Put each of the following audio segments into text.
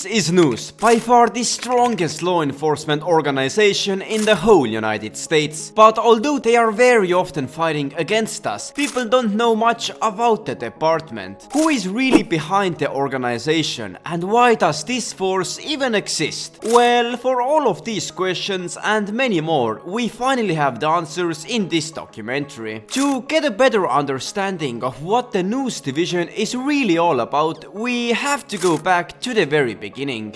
This is NOOSE, by far the strongest law enforcement organization in the whole United States. But although they are very often fighting against us, people don't know much about the department. Who is really behind the organization, and why does this force even exist? Well, for all of these questions and many more, we finally have the answers in this documentary. To get a better understanding of what the NOOSE division is really all about, we have to go back to the very beginning.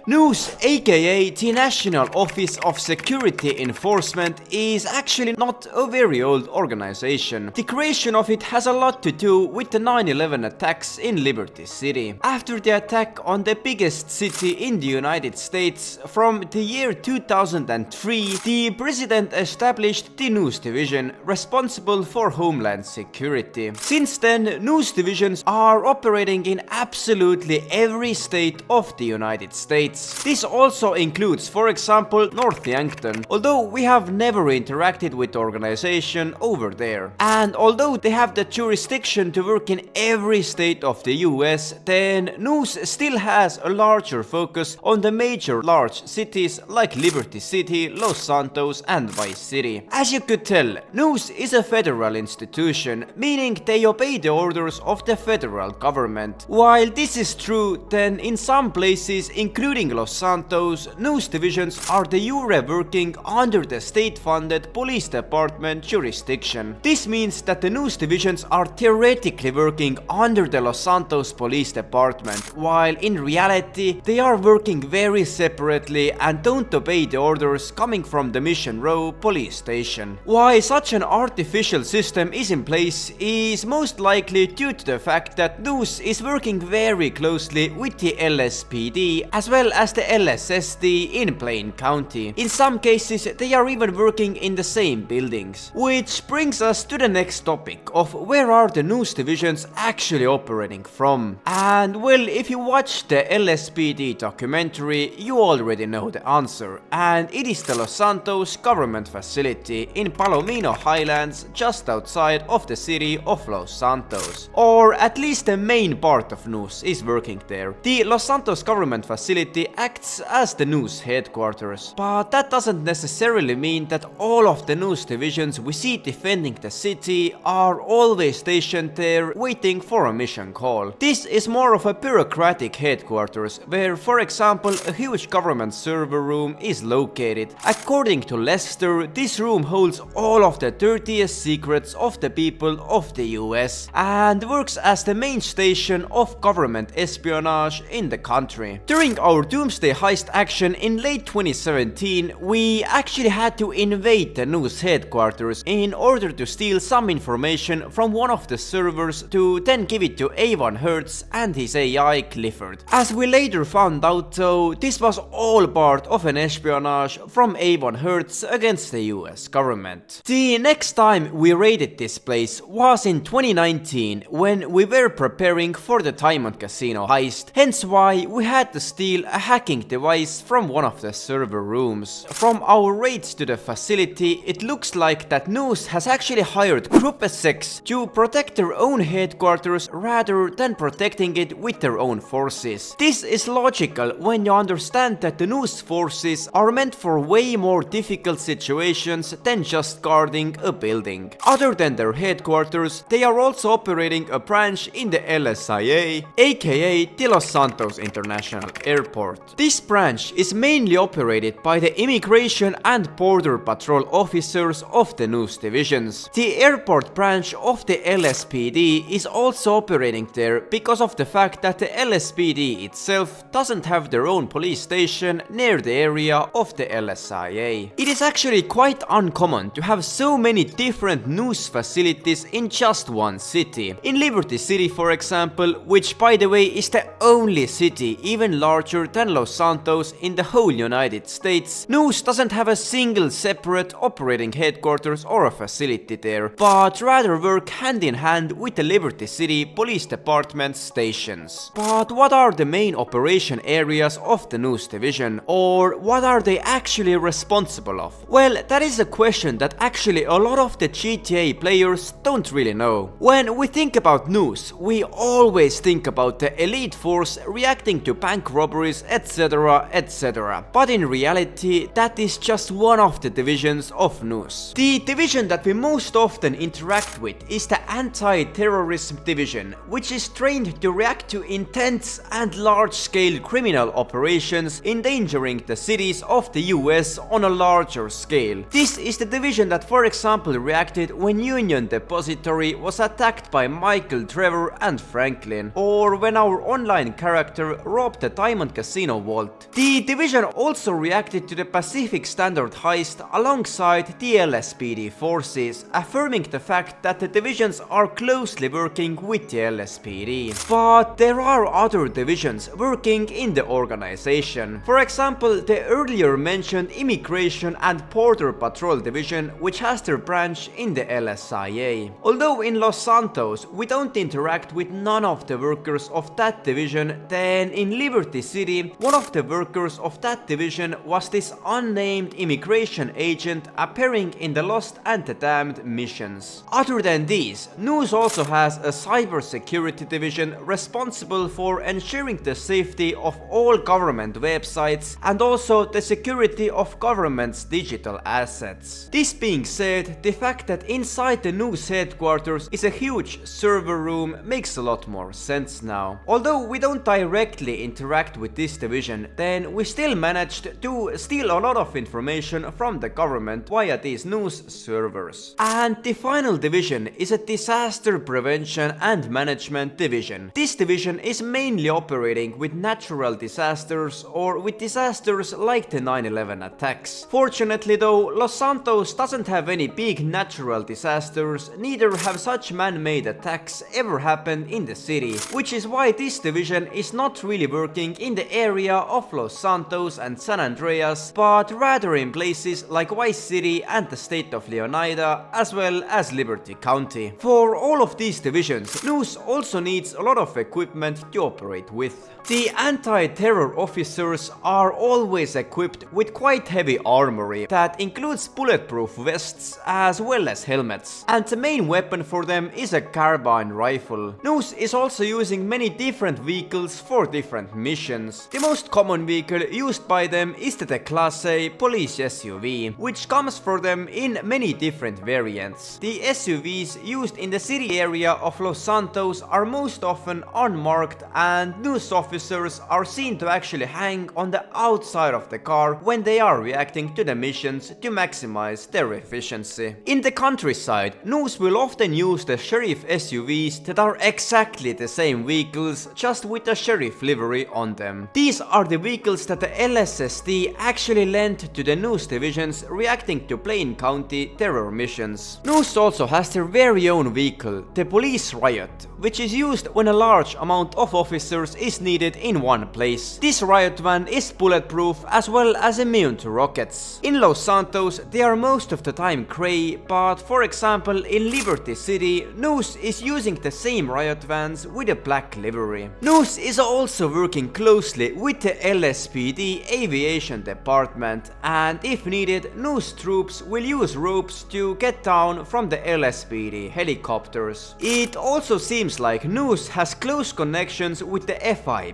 NOOSE, aka the National Office of Security Enforcement, is actually not a very old organization. The creation of it has a lot to do with the 9/11 attacks in Liberty City. After the attack on the biggest city in the United States from the year 2003, the president established the NOOSE division, responsible for homeland security. Since then, NOOSE divisions are operating in absolutely every state of the United States. This also includes, for example, North Yankton, although we have never interacted with the organization over there. And although they have the jurisdiction to work in every state of the US, then NOOSE still has a larger focus on the major large cities like Liberty City, Los Santos and Vice City. As you could tell, NOOSE is a federal institution, meaning they obey the orders of the federal government. While this is true, then in some places, including Los Santos, NOOSE divisions are de jure working under the state-funded police department jurisdiction. This means that the NOOSE divisions are theoretically working under the Los Santos police department, while in reality they are working very separately and don't obey the orders coming from the Mission Row police station. Why such an artificial system is in place is most likely due to the fact that NOOSE is working very closely with the LSPD as well as the LSSD in Plain County. In some cases they are even working in the same buildings. Which brings us to the next topic of where are the NOOSE divisions actually operating from. And well, if you watch the LSPD documentary, you already know the answer, and it is the Los Santos government facility in Palomino Highlands, just outside of the city of Los Santos. Or at least the main part of NOOSE is working there. The Los Santos government facility acts as the NOOSE headquarters, but that doesn't necessarily mean that all of the NOOSE divisions we see defending the city are always stationed there waiting for a mission call. This is more of a bureaucratic headquarters where, for example, a huge government server room is located. According to Lester, this room holds all of the dirtiest secrets of the people of the US and works as the main station of government espionage in the country. During our Doomsday Heist action in late 2017, we actually had to invade the NOOSE headquarters in order to steal some information from one of the servers to then give it to Avon Hertz and his AI Clifford. As we later found out though, this was all part of an espionage from Avon Hertz against the US government. The next time we raided this place was in 2019 when we were preparing for the Diamond Casino heist, hence why we had to steal a hacking device from one of the server rooms. From our raids to the facility, it looks like that NOOSE has actually hired Group 6 to protect their own headquarters rather than protecting it with their own forces. This is logical when you understand that the NOOSE forces are meant for way more difficult situations than just guarding a building. Other than their headquarters, they are also operating a branch in the LSIA, aka the Los Santos International Airport. This branch is mainly operated by the Immigration and Border Patrol officers of the NOOSE divisions. The airport branch of the LSPD is also operating there because of the fact that the LSPD itself doesn't have their own police station near the area of the LSIA. It is actually quite uncommon to have so many different NOOSE facilities in just one city. In Liberty City, for example, which by the way is the only city even larger than Los Santos in the whole United States, NOOSE doesn't have a single separate operating headquarters or a facility there, but rather work hand in hand with the Liberty City Police Department stations. But what are the main operation areas of the NOOSE division, or what are they actually responsible of? Well, that is a question that actually a lot of the GTA players don't really know. When we think about NOOSE, we always think about the elite force reacting to bank robberies, etc, etc. But in reality, that is just one of the divisions of NOOSE. The division that we most often interact with is the Anti-Terrorism Division, which is trained to react to intense and large-scale criminal operations endangering the cities of the US on a larger scale. This is the division that, for example, reacted when Union Depository was attacked by Michael, Trevor and Franklin, or when our online character robbed the Diamond Casino vault. The division also reacted to the Pacific Standard heist alongside the LSPD forces, affirming the fact that the divisions are closely working with the LSPD. But there are other divisions working in the organization. For example, the earlier mentioned Immigration and Border Patrol Division, which has their branch in the LSIA. Although in Los Santos we don't interact with none of the workers of that division, then in Liberty City one of the workers of that division was this unnamed immigration agent appearing in the Lost and the Damned missions. Other than these, NOOSE also has a cybersecurity division responsible for ensuring the safety of all government websites and also the security of government's digital assets. This being said, the fact that inside the NOOSE headquarters is a huge server room makes a lot more sense now. Although we don't directly interact with this division, then we still managed to steal a lot of information from the government via these NOOSE servers. And the final division is a Disaster Prevention and Management Division. This division is mainly operating with natural disasters or with disasters like the 9/11 attacks. Fortunately though, Los Santos doesn't have any big natural disasters, neither have such man-made attacks ever happened in the city, which is why this division is not really working in the area of Los Santos and San Andreas, but rather in places like Vice City and the state of Leonida, as well as Liberty County. For all of these divisions, NOOSE also needs a lot of equipment to operate with. The anti-terror officers are always equipped with quite heavy armory that includes bulletproof vests as well as helmets, and the main weapon for them is a carbine rifle. NOOSE is also using many different vehicles for different missions. The most common vehicle used by them is the Class A police SUV, which comes for them in many different variants. The SUVs used in the city area of Los Santos are most often unmarked, and NOOSE officers are seen to actually hang on the outside of the car when they are reacting to the missions to maximize their efficiency. In the countryside, NOOSE will often use the sheriff SUVs that are exactly the same vehicles, just with a sheriff livery on them. These are the vehicles that the LSSD actually lent to the NOOSE divisions reacting to Plain County terror missions. NOOSE also has their very own vehicle, the Police Riot, which is used when a large amount of officers is needed in one place. This riot van is bulletproof as well as immune to rockets. In Los Santos they are most of the time grey, but for example in Liberty City, NOOSE is using the same riot vans with a black livery. NOOSE is also working closely with the LSPD Aviation Department, and if needed, NOOSE troops will use ropes to get down from the LSPD helicopters. It also seems like NOOSE has close connections with the FIB.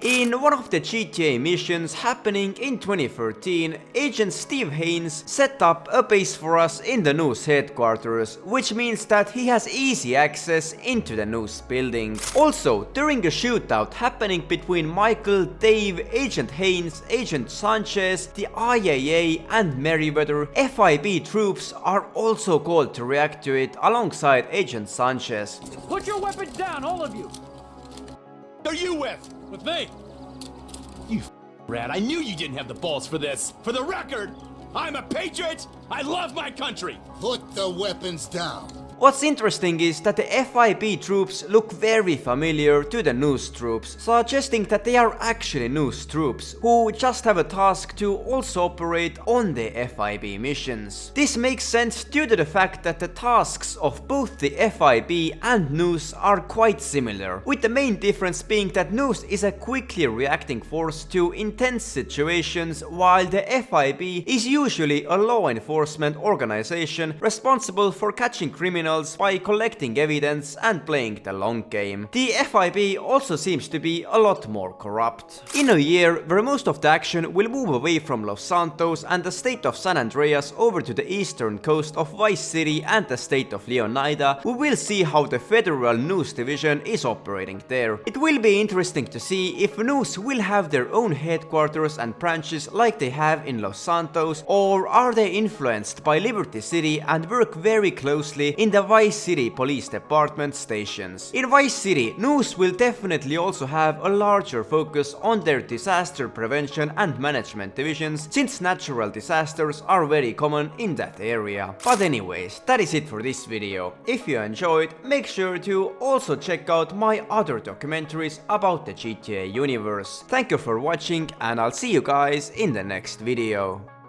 In one of the GTA missions happening in 2013, Agent Steve Haynes set up a base for us in the NOOSE headquarters, which means that he has easy access into the NOOSE building. Also, during a shootout happening between Michael, Dave, Agent Haynes, Agent Sanchez, the IAA and Merryweather, FIB troops are also called to react to it alongside Agent Sanchez. Put your weapons down, all of you! Are you with? With me! You rat, I knew you didn't have the balls for this. For the record, I'm a patriot, I love my country! Put the weapons down. What's interesting is that the FIB troops look very familiar to the NOOSE troops, suggesting that they are actually NOOSE troops, who just have a task to also operate on the FIB missions. This makes sense due to the fact that the tasks of both the FIB and NOOSE are quite similar, with the main difference being that NOOSE is a quickly reacting force to intense situations, while the FIB is usually a law enforcement organization responsible for catching criminals criminals by collecting evidence and playing the long game. The FIB also seems to be a lot more corrupt. In a year where most of the action will move away from Los Santos and the state of San Andreas over to the eastern coast of Vice City and the state of Leonida, we will see how the federal NOOSE division is operating there. It will be interesting to see if NOOSE will have their own headquarters and branches like they have in Los Santos, or are they influenced by Liberty City and work very closely in the Vice City Police Department stations. In Vice City, NOOSE will definitely also have a larger focus on their disaster prevention and management divisions, since natural disasters are very common in that area. But anyways, that is it for this video. If you enjoyed, make sure to also check out my other documentaries about the GTA universe. Thank you for watching, and I'll see you guys in the next video.